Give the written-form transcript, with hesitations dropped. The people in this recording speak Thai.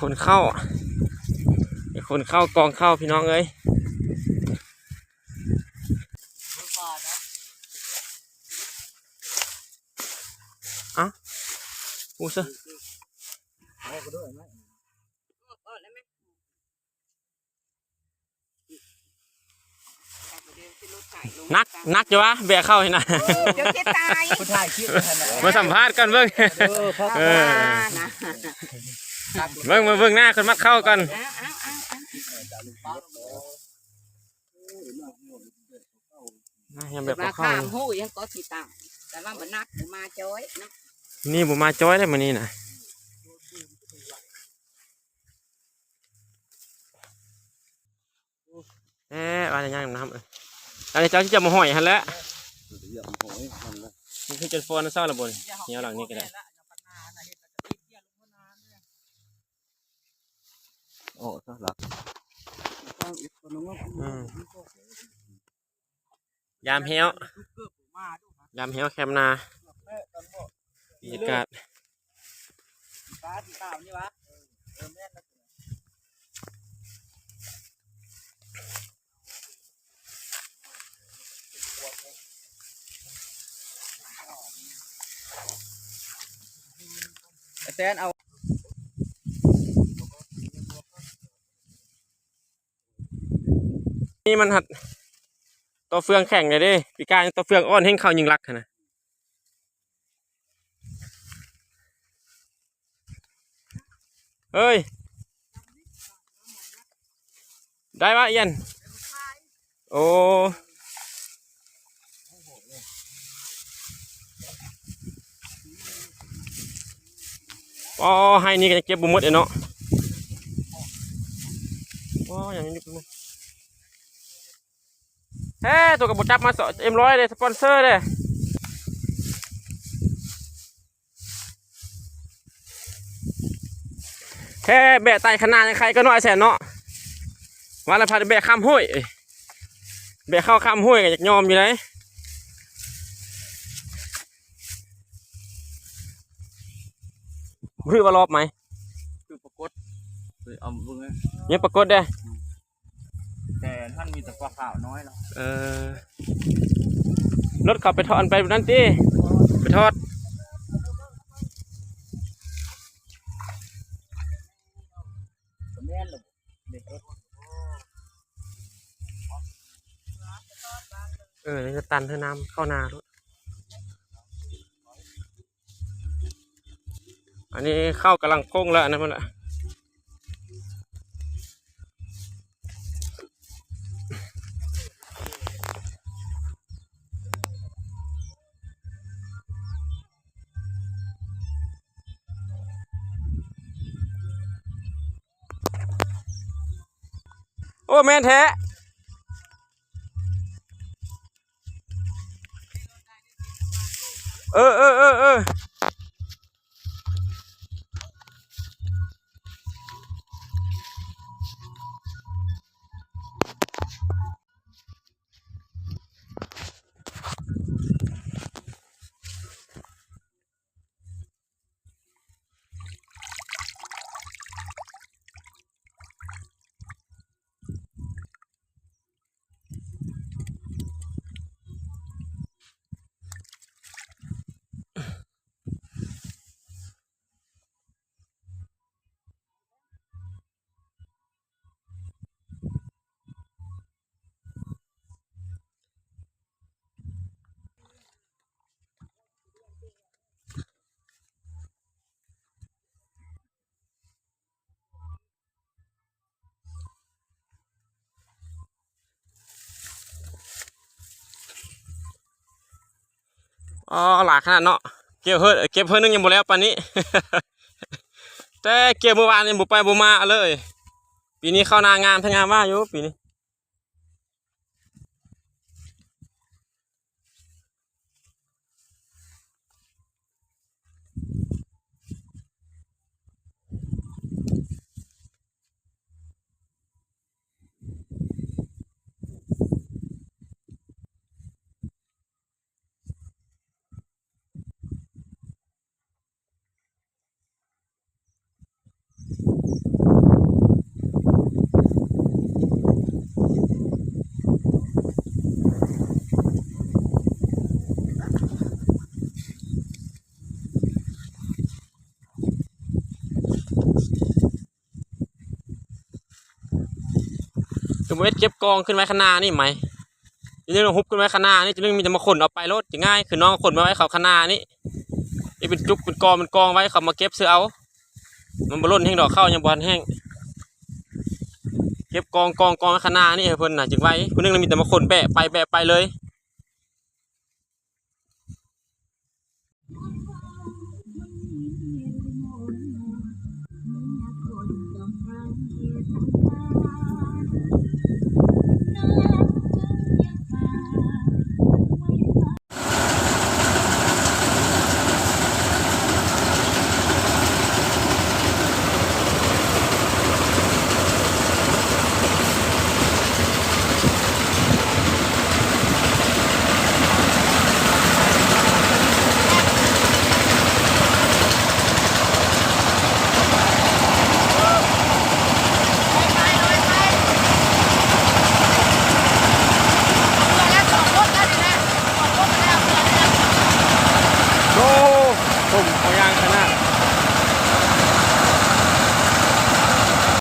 คนเข้ากองเข้าพี่น้องเอ้ยอ่ะอู้ซะนักอยู่วะแบกเข้าให้นะเดี๋ยวจะตายผู้ชายคิดมาสัมภาษณ์กันเบิ่งเบิ่งหน้าคนมัดเข้ากันยังแบบเข้าข้ามหูยังก็ติดตามแต่ว่ามันนักมาจ้อยนะนี่ผมมาจ้อยได้มานี่นะอะไรย่างน้ำอะไรเจ้าที่จะมาห่อยฮันแล้วนี่คือจนฟอนเศร้าระบนเนี้ยหลังนี้ก็ได้โอ้ซะละยามเหี้ยแคมนาบรรยากาศแซนเอานี่มันหัดตัวเฟืองแข่งเลยดิปีกายตัวเฟืองอ้อนให้เขายิงรักนะเฮ้ยได้ปะเย็นโอ้อ๋อให้นี่ก็จะเก็บบุมดเนาะว้าวอย่างนี้เฮ้ตัวกับบุจับมา100เลยสปอนเซอร์เลยแค่แบะไตขนาดใครก็น้อยแสนเนาะวันละพันแบะข้ามห้วยแบะเข้าข้ามห้วยก็อยากยอมอยู่ไหนรู้ว่ารอบไหมคือปรากฏเลยเอาเบิ่งเนี่ยปรากฏได้แต่ท่านมีแต่ปลาขาวน้อยเนาะรถขับไปทอดไปนั่นตีไปทอดนี่จะตันเธอน้ำเข้านารถอันนี้เข้ากำลังพุ่งแล้วนะมันละโอ้แม่นแท้อ๋อหลายขนาดเนาะเก็บเพิ่นนึงยังบ่แล้วปานนี้ แต่เก็บเมื่อวานยังบ่ไปบ่มาเลยปีนี้เข้านางามทั้งงามว่าอยู่ปีนี้ คือบ่เฮ็ดเก็บกองขึ้นไว้ข้างหน้านี่ไหมจะนึงฮุบขึ้นไว้ข้างหน้านี่จะนึงมีแต่มาขนเอาไปรถจะง่ายคือน้องขนมาไว้เขาข้างหน้านี่นี่เป็นจุกเป็นกองไว้เขามาเก็บซื้อเอามันบ่ล้นแห้งดอกเข้ายังบ่ทันแห้งเก็บกองไว้ข้างหน้านี่เพิ่นน่ะจึงไว้คนนึงมีแต่มาขนแบะไปเลย